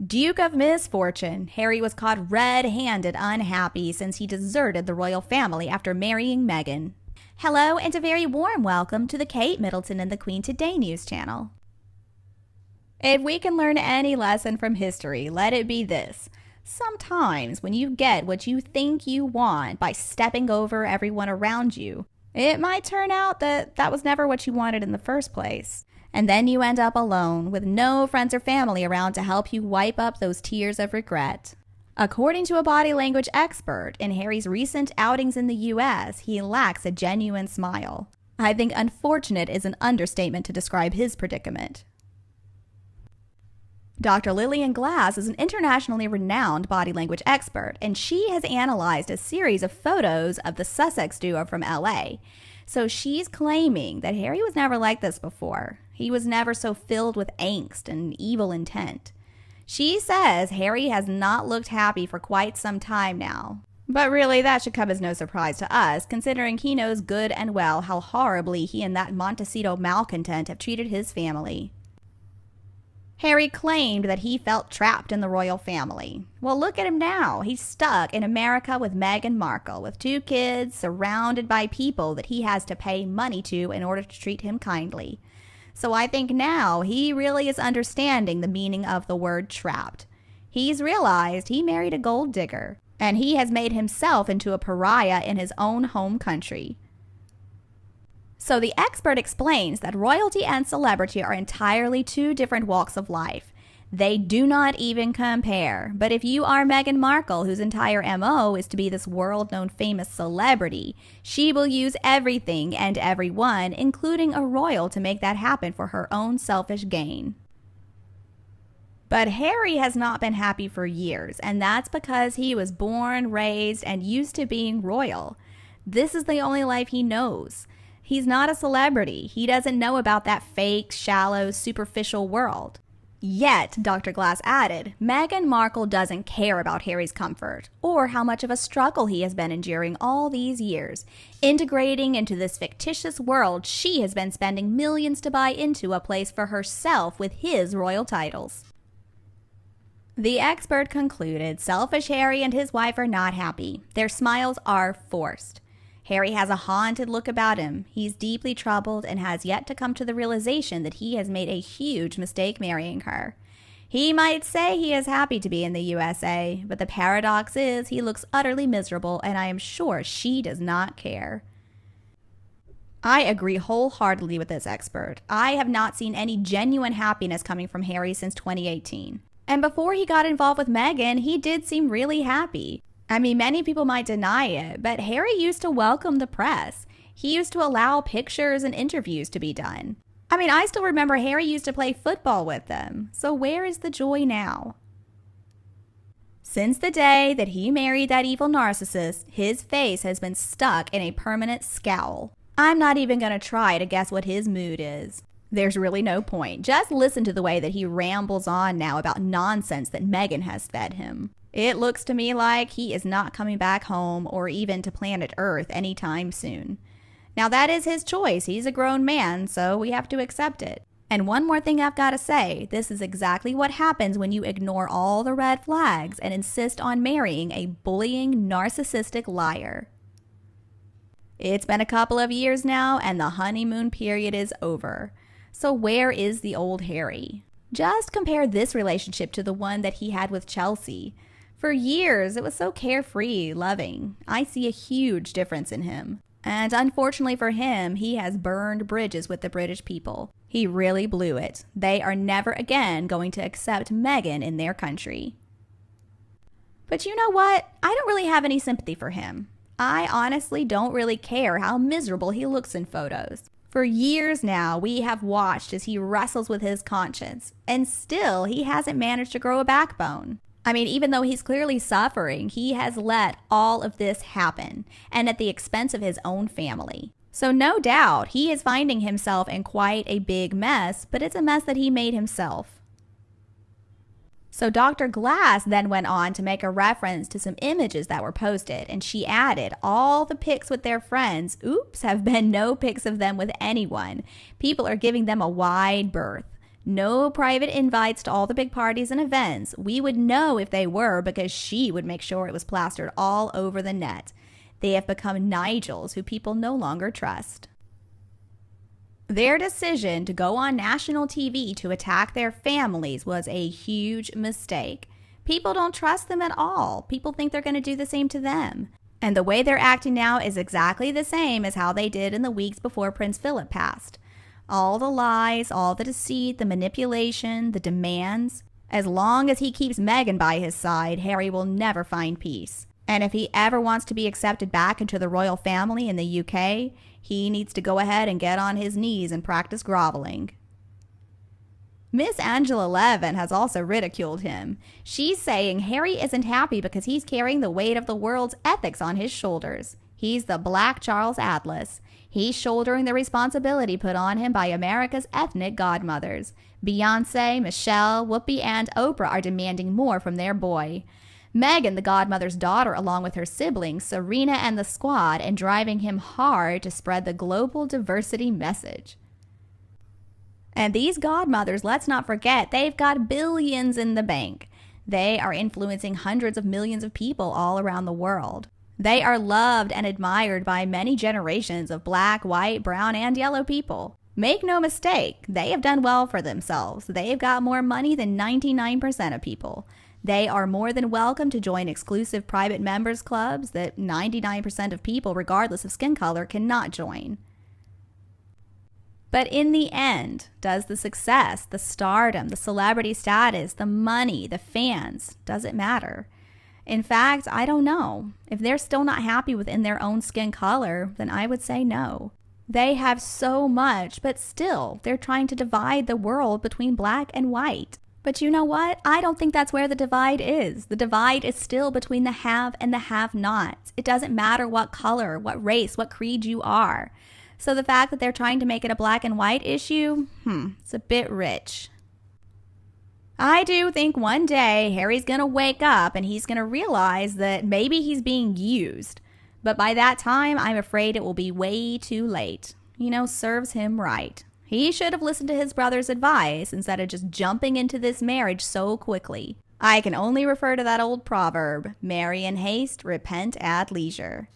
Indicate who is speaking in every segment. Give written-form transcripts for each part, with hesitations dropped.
Speaker 1: Duke of Misfortune, Harry was caught red-handed unhappy since he deserted the royal family after marrying Meghan. Hello and a very warm welcome to the Kate Middleton and the Queen Today news channel. If we can learn any lesson from history, let it be this. Sometimes when you get what you think you want by stepping over everyone around you, it might turn out that that was never what you wanted in the first place. And then you end up alone with no friends or family around to help you wipe up those tears of regret. According to a body language expert, in Harry's recent outings in the US, he lacks a genuine smile. I think unfortunate is an understatement to describe his predicament. Dr. Lillian Glass is an internationally renowned body language expert, and she has analyzed a series of photos of the Sussex duo from LA. So she's claiming that Harry was never like this before. He was never so filled with angst and evil intent. She says Harry has not looked happy for quite some time now. But really, that should come as no surprise to us, considering he knows good and well how horribly he and that Montecito malcontent have treated his family. Harry claimed that he felt trapped in the royal family. Well, look at him now. He's stuck in America with Meghan Markle, with 2 kids, surrounded by people that he has to pay money to in order to treat him kindly. So I think now he really is understanding the meaning of the word trapped. He's realized he married a gold digger, and he has made himself into a pariah in his own home country. So the expert explains that royalty and celebrity are entirely 2 different walks of life. They do not even compare. But if you are Meghan Markle, whose entire MO is to be this world-known famous celebrity, she will use everything and everyone, including a royal, to make that happen for her own selfish gain. But Harry has not been happy for years, and that's because he was born, raised, and used to being royal. This is the only life he knows. He's not a celebrity. He doesn't know about that fake, shallow, superficial world. Yet, Dr. Glass added, Meghan Markle doesn't care about Harry's comfort or how much of a struggle he has been enduring all these years, integrating into this fictitious world she has been spending millions to buy into a place for herself with his royal titles. The expert concluded selfish Harry and his wife are not happy. Their smiles are forced. Harry has a haunted look about him. He's deeply troubled and has yet to come to the realization that he has made a huge mistake marrying her. He might say he is happy to be in the USA, but the paradox is he looks utterly miserable, and I am sure she does not care. I agree wholeheartedly with this expert. I have not seen any genuine happiness coming from Harry since 2018. And before he got involved with Meghan, he did seem really happy. I mean, many people might deny it, but Harry used to welcome the press. He used to allow pictures and interviews to be done. I mean, I still remember Harry used to play football with them. So where is the joy now? Since the day that he married that evil narcissist, his face has been stuck in a permanent scowl. I'm not even going to try to guess what his mood is. There's really no point. Just listen to the way that he rambles on now about nonsense that Meghan has fed him. It looks to me like he is not coming back home or even to planet Earth anytime soon. Now that is his choice. He's a grown man, so we have to accept it. And one more thing I've got to say, this is exactly what happens when you ignore all the red flags and insist on marrying a bullying, narcissistic liar. It's been a couple of years now, and the honeymoon period is over. So where is the old Harry? Just compare this relationship to the one that he had with Chelsea. For years, it was so carefree, loving. I see a huge difference in him. And unfortunately for him, he has burned bridges with the British people. He really blew it. They are never again going to accept Meghan in their country. But you know what? I don't really have any sympathy for him. I honestly don't really care how miserable he looks in photos. For years now, we have watched as he wrestles with his conscience, and still he hasn't managed to grow a backbone. I mean, even though he's clearly suffering, he has let all of this happen, and at the expense of his own family. So no doubt, he is finding himself in quite a big mess, but it's a mess that he made himself. So Dr. Glass then went on to make a reference to some images that were posted, and she added, all the pics with their friends, oops, have been no pics of them with anyone. People are giving them a wide berth. No private invites to all the big parties and events. We would know if they were because she would make sure it was plastered all over the net. They have become Nigels who people no longer trust. Their decision to go on national TV to attack their families was a huge mistake. People don't trust them at all. People think they're going to do the same to them. And the way they're acting now is exactly the same as how they did in the weeks before Prince Philip passed. All the lies, all the deceit, the manipulation, the demands. As long as he keeps Meghan by his side, Harry will never find peace. And if he ever wants to be accepted back into the royal family in the UK, he needs to go ahead and get on his knees and practice groveling. Miss Angela Levin has also ridiculed him. She's saying Harry isn't happy because he's carrying the weight of the world's ethics on his shoulders. He's the Black Charles Atlas. He's shouldering the responsibility put on him by America's ethnic godmothers. Beyonce, Michelle, Whoopi, and Oprah are demanding more from their boy. Meghan, the godmother's daughter, along with her siblings, Serena and the squad, and driving him hard to spread the global diversity message. And these godmothers, let's not forget, they've got billions in the bank. They are influencing hundreds of millions of people all around the world. They are loved and admired by many generations of black, white, brown, and yellow people. Make no mistake, they have done well for themselves. They've got more money than 99% of people. They are more than welcome to join exclusive private members clubs that 99% of people, regardless of skin color, cannot join. But in the end, does the success, the stardom, the celebrity status, the money, the fans, does it matter? In fact, I don't know. If they're still not happy within their own skin color, then I would say no. They have so much, but still, they're trying to divide the world between black and white. But you know what? I don't think that's where the divide is. The divide is still between the have and the have-nots. It doesn't matter what color, what race, what creed you are. So the fact that they're trying to make it a black and white issue, it's a bit rich. I do think one day Harry's going to wake up and he's going to realize that maybe he's being used. But by that time, I'm afraid it will be way too late. Serves him right. He should have listened to his brother's advice instead of just jumping into this marriage so quickly. I can only refer to that old proverb, marry in haste, repent at leisure.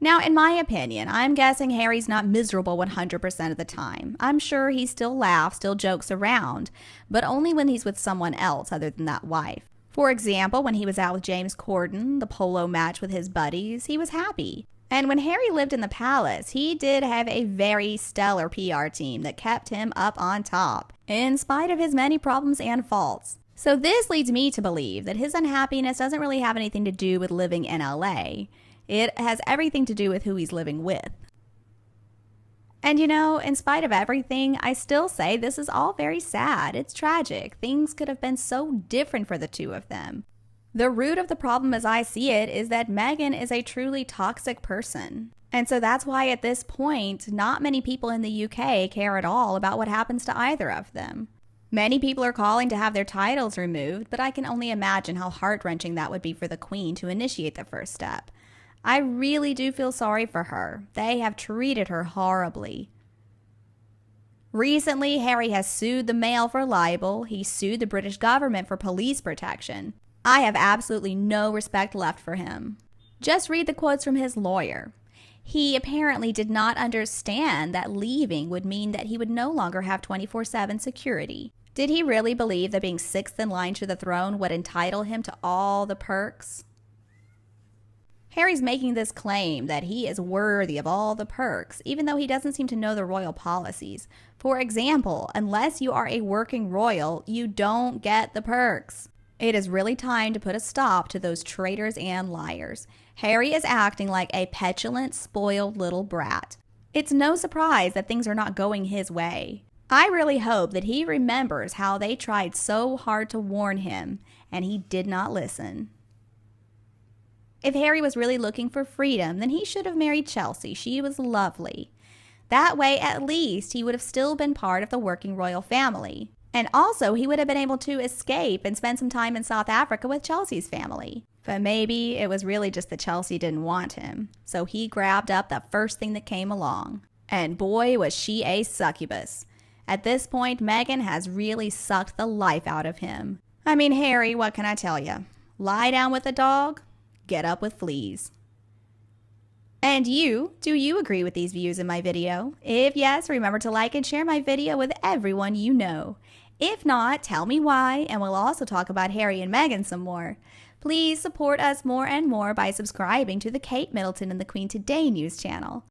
Speaker 1: Now, in my opinion, I'm guessing Harry's not miserable 100% of the time. I'm sure he still laughs, still jokes around, but only when he's with someone else other than that wife. For example, when he was out with James Corden, the polo match with his buddies, he was happy. And when Harry lived in the palace, he did have a very stellar PR team that kept him up on top, in spite of his many problems and faults. So this leads me to believe that his unhappiness doesn't really have anything to do with living in LA. It has everything to do with who he's living with. And in spite of everything, I still say this is all very sad. It's tragic. Things could have been so different for the two of them. The root of the problem as I see it is that Meghan is a truly toxic person. And so that's why at this point, not many people in the UK care at all about what happens to either of them. Many people are calling to have their titles removed, but I can only imagine how heart-wrenching that would be for the Queen to initiate the first step. I really do feel sorry for her. They have treated her horribly. Recently, Harry has sued the Mail for libel. He sued the British government for police protection. I have absolutely no respect left for him. Just read the quotes from his lawyer. He apparently did not understand that leaving would mean that he would no longer have 24/7 security. Did he really believe that being sixth in line to the throne would entitle him to all the perks? Harry's making this claim that he is worthy of all the perks, even though he doesn't seem to know the royal policies. For example, unless you are a working royal, you don't get the perks. It is really time to put a stop to those traitors and liars. Harry is acting like a petulant, spoiled little brat. It's no surprise that things are not going his way. I really hope that he remembers how they tried so hard to warn him, and he did not listen. If Harry was really looking for freedom, then he should have married Chelsea. She was lovely. That way, at least, he would have still been part of the working royal family. And also, he would have been able to escape and spend some time in South Africa with Chelsea's family. But maybe it was really just that Chelsea didn't want him. So he grabbed up the first thing that came along. And boy, was she a succubus. At this point, Meghan has really sucked the life out of him. I mean, Harry, what can I tell you? Lie down with a dog, get up with fleas. And you, do you agree with these views in my video? If yes, remember to like and share my video with everyone you know. If not, tell me why, and we'll also talk about Harry and Meghan some more. Please support us more and more by subscribing to the Kate Middleton and the Queen Today news channel.